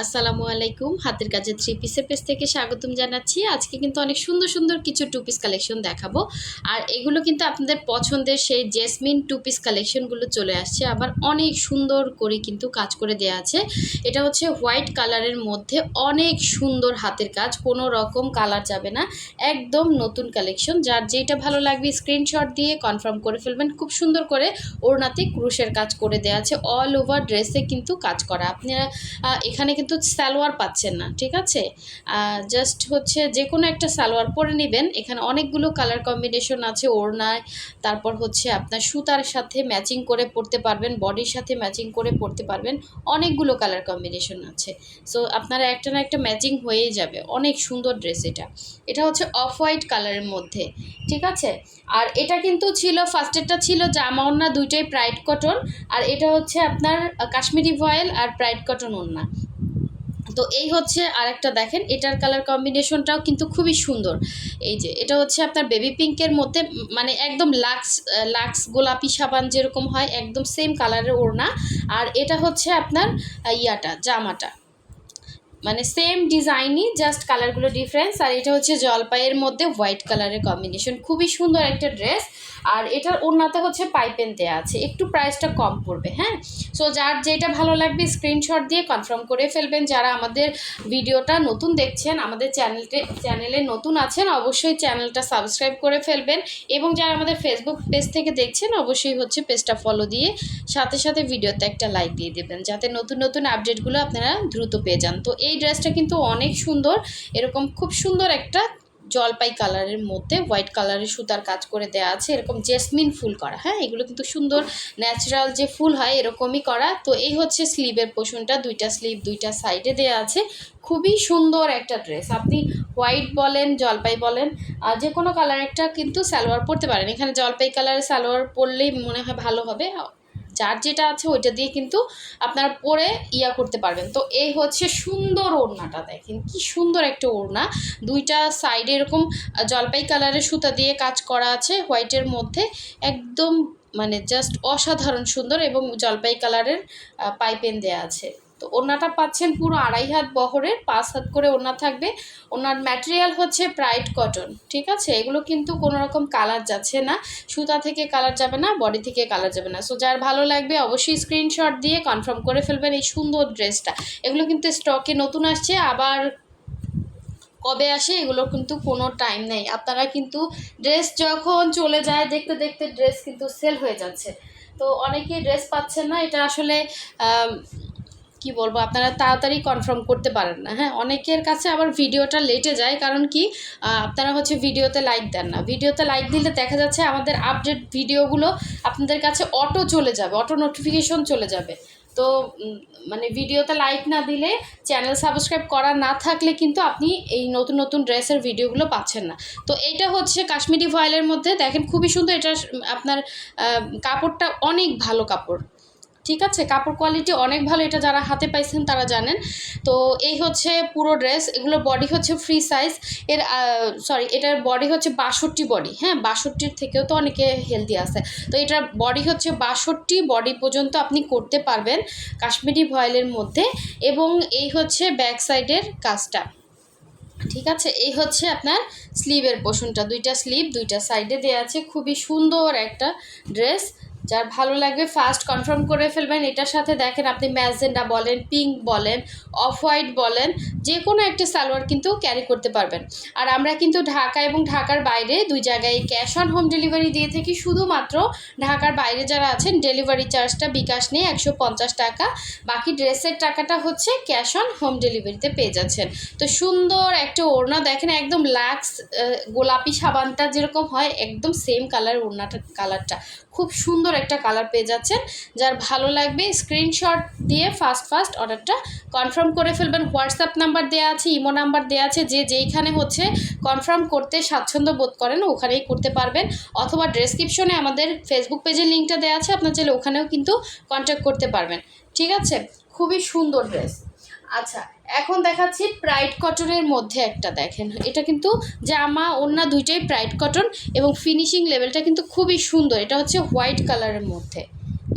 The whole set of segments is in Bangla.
আসসালামু আলাইকুম। হাতের কাজে থ্রি পিসের পেজ থেকে স্বাগতম জানাচ্ছি। আজকে কিন্তু অনেক সুন্দর সুন্দর কিছু টু পিস কালেকশন দেখাবো। আর এগুলো কিন্তু আপনাদের পছন্দের সেই জেসমিন টু পিস কালেকশনগুলো চলে আসছে, আবার অনেক সুন্দর করে কিন্তু কাজ করে দেওয়া আছে। এটা হচ্ছে হোয়াইট কালারের মধ্যে অনেক সুন্দর হাতের কাজ, কোনো রকম কালার যাবে না, একদম নতুন কালেকশন। যার যেটা ভালো লাগবে স্ক্রিনশট দিয়ে কনফার্ম করে ফেলবেন। খুব সুন্দর করে ওড়নাতে ক্রুশের কাজ করে দেওয়া আছে, অল ওভার ড্রেসে কিন্তু কাজ করা। আপনারা এখানে কিন্তু সালোয়ার পাচ্ছেন না, ঠিক আছে? জাস্ট হচ্ছে যে কোনো একটা সালোয়ার পরে নেবেন। এখানে অনেকগুলো কালার কম্বিনেশন আছে ওড়নায়, তারপর হচ্ছে আপনার সুতার সাথে ম্যাচিং করে পরতে পারবেন, বডির সাথে ম্যাচিং করে পরতে পারবেন, অনেকগুলো কালার কম্বিনেশন আছে। সো আপনারা একটা না একটা ম্যাচিং হয়েই যাবে। অনেক সুন্দর ড্রেস এটা। এটা হচ্ছে অফ হোয়াইট কালারের মধ্যে, ঠিক আছে? আর এটা কিন্তু ছিল, ফার্স্টেরটা ছিল জামা ওড়না দুইটাই প্রাইড কটন, আর এটা হচ্ছে আপনার কাশ্মীরি ভয়েল আর প্রাইড কটন ওড়না। তো এই হচ্ছে আরেকটা, দেখেন এটার কালার কম্বিনেশনটাও কিন্তু খুবই সুন্দর। এই যে এটা হচ্ছে আপনার বেবি পিঙ্কের মধ্যে, মানে একদম লাক্স লাক্স গোলাপি সাবান যেরকম হয় একদম সেম কালারের ওড়না। আর এটা হচ্ছে আপনার জামাটা মানে সেম ডিজাইনই, জাস্ট কালারগুলো ডিফারেন্স। আর এটা হচ্ছে জলপাইয়ের মধ্যে হোয়াইট কালারের কম্বিনেশন, খুবই সুন্দর একটা ড্রেস। আর এটার ওড়নাতে হচ্ছে পাইপেন দেওয়া আছে, একটু প্রাইসটা কম পড়বে। হ্যাঁ, সো যার যেটা ভালো লাগবে স্ক্রিনশট দিয়ে কনফার্ম করে ফেলবেন। যারা আমাদের ভিডিওটা নতুন দেখছেন, আমাদের চ্যানেলে নতুন আছেন, অবশ্যই চ্যানেলটা সাবস্ক্রাইব করে ফেলবেন। এবং যারা আমাদের ফেসবুক পেজ থেকে দেখছেন, অবশ্যই হচ্ছে পেজটা ফলো দিয়ে সাথে সাথে ভিডিওতে একটা লাইক দিয়ে দেবেন, যাতে নতুন নতুন আপডেটগুলো আপনারা দ্রুত পেয়ে যান। তো এই ড্রেসটা কিন্তু অনেক সুন্দর, এরকম খুব সুন্দর একটা জলপাই কালারের মধ্যে হোয়াইট কালারের সুতার কাজ করে দেওয়া আছে, এরকম জেসমিন ফুল করা। হ্যাঁ, এগুলো কিন্তু সুন্দর ন্যাচারাল যে ফুল হয় এরকমই করা। তো এই হচ্ছে স্লিভের পোর্শনটা, দুইটা স্লিভ দুইটা সাইডে দেওয়া আছে। খুবই সুন্দর একটা ড্রেস। আপনি হোয়াইট বলেন জলপাই বলেন, যে কোনো কালার একটা কিন্তু সালোয়ার পরতে পারেন। এখানে জলপাই কালারের সালোয়ার পরলেই মনে হয় ভালো হবে। যার যেটা আছে ওইটা দিয়ে কিন্তু আপনারা পরে করতে পারবেন। তো এই হচ্ছে সুন্দর ওড়নাটা, দেখেন কি সুন্দর একটা ওড়না। দুইটা সাইডে এরকম জলপাই কালারের সুতা দিয়ে কাজ করা আছে হোয়াইটের মধ্যে, একদম মানে জাস্ট অসাধারণ সুন্দর। এবং জলপাই কালারের পাইপেন দেয়া আছে। তো ওড়নাটা পাচ্ছেন পুরো 2.5 হাত বহরের, 5 হাত করে ওড়না থাকবে। ওড়নার ম্যাটেরিয়াল হচ্ছে প্রাইড কটন, ঠিক আছে? এগুলো কিন্তু কোনো রকম কালার যাচ্ছে না, সুতা থেকে কালার যাবে না, বডি থেকে কালার যাবে না। সো যার ভালো লাগবে অবশ্যই স্ক্রিনশট দিয়ে কনফার্ম করে ফেলবেন এই সুন্দর ড্রেসটা। এগুলো কিন্তু স্টকে নতুন আসছে, আবার কবে আসে এগুলোর কিন্তু কোনো টাইম নেই। আপনারা কিন্তু ড্রেস যখন চলে যায় দেখতে দেখতে ড্রেস কিন্তু সেল হয়ে যাচ্ছে। তো অনেকেই ড্রেস পাচ্ছেন না, এটা আসলে কি বলবো, আপনারা তাড়াতাড়ি কনফার্ম করতে পারেন না। হ্যাঁ, অনেকের কাছে আবার ভিডিওটা লেটে যায়, কারণ কি আপনারা হচ্ছে ভিডিওতে লাইক দেন না। ভিডিওতে লাইক দিলে দেখা যাচ্ছে আমাদের আপডেট ভিডিওগুলো আপনাদের কাছে অটো চলে যাবে, অটো নোটিফিকেশন চলে যাবে। তো মানে ভিডিওতে লাইক না দিলে, চ্যানেল সাবস্ক্রাইব করা না থাকলে কিন্তু আপনি এই নতুন নতুন ড্রেসের ভিডিওগুলো পাচ্ছেন না। তো এইটা হচ্ছে কাশ্মীরি ভয়েলের মধ্যে, দেখেন খুবই সুন্দর। এটা আপনার কাপড়টা অনেক ভালো কাপড়, ঠিক আছে? কাপড় কোয়ালিটি অনেক ভালো, এটা যারা হাতে পাইছেন তারা জানেন। তো এই হচ্ছে পুরো ড্রেস। এগুলোর বডি হচ্ছে ফ্রি সাইজ, এটার বডি হচ্ছে 62 বডি। হ্যাঁ, 62-র থেকেও তো অনেকে হেলদি আছে। তো এটার বডি হচ্ছে 62 বডি পর্যন্ত আপনি করতে পারবেন কাশ্মীরি ভয়েলের মধ্যে। এবং এই হচ্ছে ব্যাক সাইডের কাজটা, ঠিক আছে? এই হচ্ছে আপনার স্লিভের পোর্শনটা, দুইটা স্লিভ দুইটা সাইডে দেওয়া আছে। খুবই সুন্দর একটা ড্রেস। যার ভালো লাগবে ফার্স্ট কনফার্ম করে ফেলবেন। এটার সাথে দেখেন আপনি ম্যাজেন্ডা বলেন, পিঙ্ক বলেন, অফ হোয়াইট বলেন, যে কোনো একটা সালোয়ার কিন্তু ক্যারি করতে পারবেন। আর আমরা কিন্তু ঢাকা এবং ঢাকার বাইরে দুই জায়গায় ক্যাশ অন হোম ডেলিভারি দিয়ে থাকি। শুধুমাত্র ঢাকার বাইরে যারা আছেন ডেলিভারি চার্জটা বিকাশ নিয়ে 150 টাকা, বাকি ড্রেসের টাকাটা হচ্ছে ক্যাশ অন হোম ডেলিভারিতে পেয়ে যাচ্ছেন। তো সুন্দর একটা ওড়না, দেখেন একদম লাক্স গোলাপি সাবানটা যেরকম হয় একদম সেম কালার ওড়নাটার কালারটা, খুব সুন্দর একটা কালার পেয়ে যাচ্ছেন। যার ভালো লাগবে স্ক্রিনশট দিয়ে ফার্স্ট অর্ডারটা কনফার্ম করে ফেলবেন। হোয়াটসঅ্যাপ নাম্বার দেওয়া আছে, ইমো নাম্বার দেওয়া আছে, যে যেইখানে হচ্ছে কনফার্ম করতে স্বাচ্ছন্দ্য বোধ করেন ওখানেই করতে পারবেন। অথবা ডেসক্রিপশনে আমাদের ফেসবুক পেজের লিঙ্কটা দেওয়া আছে, আপনার চাইলে ওখানেও কিন্তু কন্ট্যাক্ট করতে পারবেন, ঠিক আছে? খুবই সুন্দর ড্রেস। আচ্ছা, এখন দেখাচ্ছি প্রাইড কটনের মধ্যে একটা, দেখেন এটা কিন্তু জামা ওড়না দুইটাই প্রাইড কটন, এবং ফিনিশিং লেভেলটা কিন্তু খুবই সুন্দর। এটা হচ্ছে হোয়াইট কালারের মধ্যে,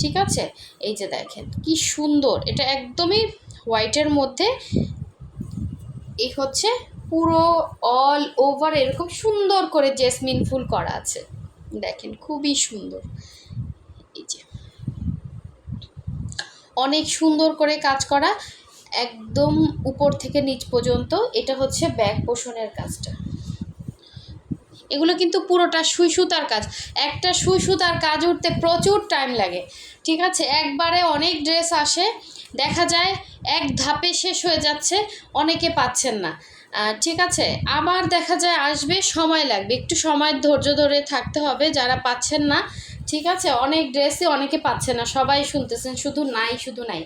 ঠিক আছে? এই যে দেখেন কি সুন্দর, এটা একদমই হোয়াইটের মধ্যে এই হচ্ছে পুরো অল ওভার এরকম সুন্দর করে জেসমিন ফুল করা আছে, দেখেন খুবই সুন্দর। এই যে অনেক সুন্দর করে কাজ করা একদম উপর থেকে নিচ পর্যন্ত। এটা হচ্ছে ব্যাক পোর্শনের কাজটা। এগুলো কিন্তু পুরোটা সুই সুতার কাজ। একটা সুই সুতার কাজ উঠতে প্রচুর টাইম লাগে, ঠিক আছে। একবারে অনেক ড্রেস আসে, দেখা যায় এক ধাপে শেষ হয়ে যাচ্ছে, অনেকে পাচ্ছেন না, ঠিক আছে। আবার দেখা যায় আসবে, সময় লাগবে, একটু সময় ধৈর্য ধরে থাকতে হবে যারা পাচ্ছেন না, ঠিক আছে। অনেক ড্রেসই অনেকে পাচ্ছে না, সবাই শুনতেছেন শুধু নাই শুধু নাই।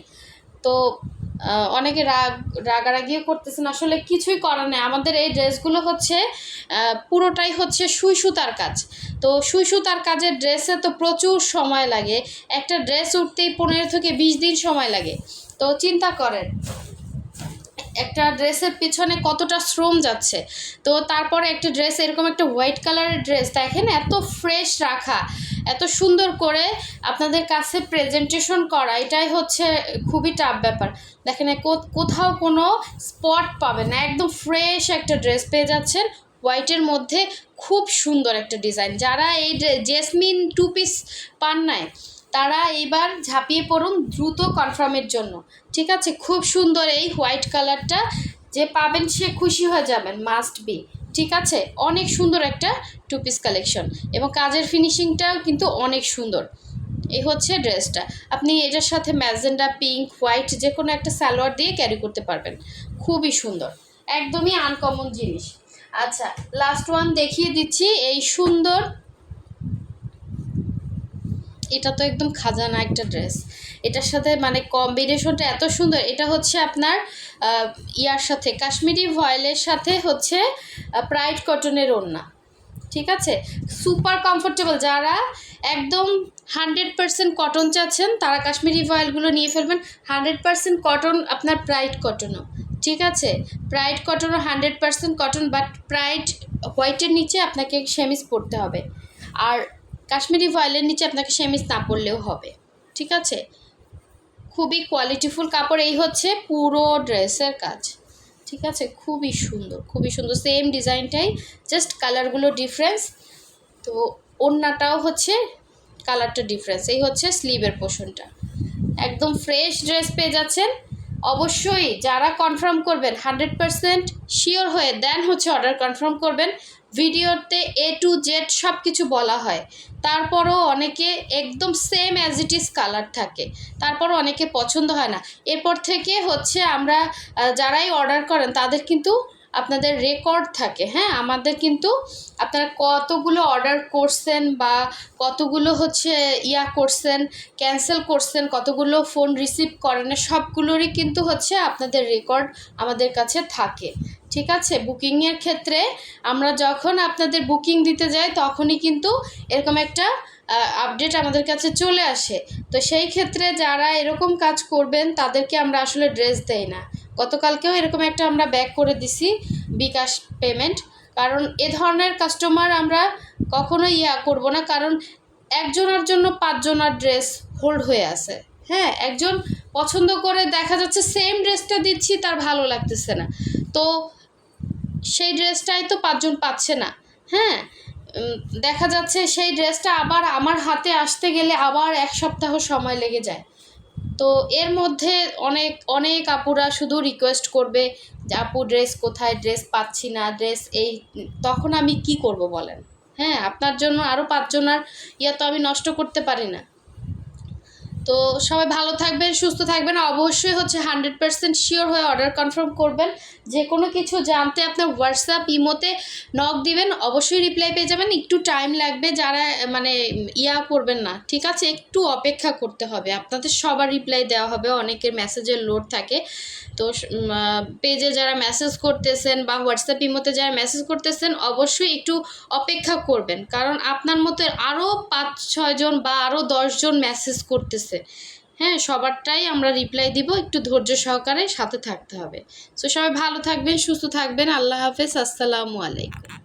তো অনেকে রাগারাগিও করতেছেন, আসলে কিছুই করার নেই। আমাদের এই ড্রেসগুলো হচ্ছে পুরোটাই হচ্ছে সুই সুতার কাজ। তো সুই সুতার কাজের ড্রেসে তো প্রচুর সময় লাগে, একটা ড্রেস উঠতেই 15 থেকে 20 দিন সময় লাগে। তো চিন্তা করেন একটা ড্রেসের পিছনে কতটা শ্রম যাচ্ছে। তো তারপরে একটা ড্রেস এরকম একটা হোয়াইট কালারের ড্রেস দেখেন এত ফ্রেশ রাখা, এত সুন্দর করে আপনাদের কাছে প্রেজেন্টেশন করা, এটাই হচ্ছে খুবই টাফ ব্যাপার। দেখেন কোথাও কোনো স্পট পাবেন না, একদম ফ্রেশ একটা ড্রেস পেয়ে যাচ্ছেন হোয়াইটের মধ্যে। খুব সুন্দর একটা ডিজাইন। যারা এই জেসমিন 2 পিস পান নাই তারা এইবার ঝাঁপিয়ে পড়ুন দ্রুত কনফার্মের জন্য, ঠিক আছে। খুব সুন্দর এই হোয়াইট কালারটা, যে পাবেন সে খুশি হয়ে যাবেন, মাস্ট বি, ঠিক আছে। অনেক সুন্দর একটা 2 পিস কালেকশন এবং কাজের ফিনিশিংটাও কিন্তু অনেক সুন্দর। এই হচ্ছে ড্রেসটা, আপনি এটার সাথে ম্যাজেন্ডা, পিঙ্ক, হোয়াইট যে কোনো একটা সালোয়ার দিয়ে ক্যারি করতে পারবেন, খুবই সুন্দর, একদমই আনকমন জিনিস। আচ্ছা, লাস্ট ওয়ান দেখিয়ে দিচ্ছি, এই সুন্দর, এটা তো একদম খাজানা একটা ড্রেস। এটার সাথে মানে কম্বিনেশনটা এত সুন্দর। এটা হচ্ছে আপনার ইয়ার সাথে কাশ্মীরি ভয়েলের সাথে হচ্ছে প্রাইড কটনের ওড়না, ঠিক আছে। Super comfortable. যারা একদম 100% কটন চাচ্ছেন তারা কাশ্মীরি ভয়েলগুলো নিয়ে ফেলবেন। 100% কটন আপনার প্রাইড কটনও, ঠিক আছে। প্রাইড কটনও 100% কটন, বাট প্রাইড হোয়াইটের নিচে আপনাকে সেমিজ পরতে হবে, আর কাশ্মীরি ভয়েলের নিচে আপনাকে সেমিজ না পরলেও হবে, ঠিক আছে। খুবই কোয়ালিটিফুল কাপড়। এই হচ্ছে পুরো ড্রেসের কাজ, ঠিক আছে। খুবই সুন্দর, খুবই সুন্দর, সেম ডিজাইনটাই, জাস্ট কালারগুলো ডিফারেন্স। তো ওড়নাটাও হচ্ছে কালারটা ডিফারেন্স। এই হচ্ছে স্লিভের পোর্শনটা। একদম ফ্রেশ ড্রেস পেয়ে যাচ্ছেন। অবশ্যই যারা কনফার্ম করবেন 100% শিওর হয়ে দেন হচ্ছে অর্ডার কনফার্ম করবেন। ভিডিওতে A to Z সব কিছু বলা হয়, তারপরও অনেকে একদম same as it is colour থাকে, তারপরও অনেকে পছন্দ হয় না। এরপর থেকে হচ্ছে আমরা যারাই অর্ডার করেন তাদের কিন্তু আপনাদের রেকর্ড থাকে, হ্যাঁ। আমাদের কিন্তু আপনারা কতগুলো অর্ডার করছেন বা কতগুলো হচ্ছে করছেন, ক্যান্সেল করছেন, কতগুলো ফোন রিসিভ করেন, সবগুলোরই কিন্তু হচ্ছে আপনাদের রেকর্ড আমাদের কাছে থাকে, ঠিক আছে। বুকিংয়ের ক্ষেত্রে আমরা যখন আপনাদের বুকিং দিতে যাই তখনই কিন্তু এরকম একটা আপডেট আমাদের কাছে চলে আসে। তো সেই ক্ষেত্রে যারা এরকম কাজ করবেন তাদেরকে আমরা আসলে ড্রেস দেই না। গতকালকেও এরকম একটা আমরা ব্যাক করে দিছি বিকাশ পেমেন্ট, কারণ এ ধরনের কাস্টমার আমরা কখনো করব না, কারণ একজনের জন্য 5 জনের ড্রেস হোল্ড হয়ে আছে, হ্যাঁ। একজন পছন্দ করে দেখা যাচ্ছে সেম ড্রেসটা দিচ্ছি তার ভালো লাগতেছে না, তো সেই ড্রেসটাই তো 5 জন পাচ্ছে না, হ্যাঁ। দেখা যাচ্ছে সেই ড্রেসটা আবার আমার হাতে আসতে গেলে আবার 1 সপ্তাহ সময় লেগে যায়। তো এর মধ্যে অনেক অনেক আপুরা শুধু রিকোয়েস্ট করবে যে আপু ড্রেস কোথায়, ড্রেস পাচ্ছি না, ড্রেস এই, তখন আমি কি করব বলেন, হ্যাঁ। আপনার জন্য আরও 5 জনের তো আমি নষ্ট করতে পারি না। তো সবাই ভালো থাকবেন, সুস্থ থাকবেন। অবশ্যই হচ্ছে 100% শিওর হয়ে অর্ডার কনফার্ম করবেন। যে কোনো কিছু জানতে আপনার হোয়াটসঅ্যাপ, ইমোতে নক দিবেন, অবশ্যই রিপ্লাই পেয়ে যাবেন। একটু টাইম লাগবে, যারা মানে করবেন না, ঠিক আছে, একটু অপেক্ষা করতে হবে। আপনাদের সবার রিপ্লাই দেওয়া হবে, অনেকের মেসেজের লোড থাকে। তো পেজে যারা মেসেজ করতেছেন বা হোয়াটসঅ্যাপ, ইমোতে যারা মেসেজ করতেছেন অবশ্যই একটু অপেক্ষা করবেন, কারণ আপনার মতো আরও 5-6 জন বা আরও 10 জন মেসেজ করতেছে, হ্যাঁ। সবারটাই আমরা রিপ্লাই দিব, একটু ধৈর্য সহকারে সাথে থাকতে হবে। সো সবাই ভালো থাকবেন, সুস্থ থাকবেন। আল্লাহ হাফেজ, আসসালামু আলাইকুম।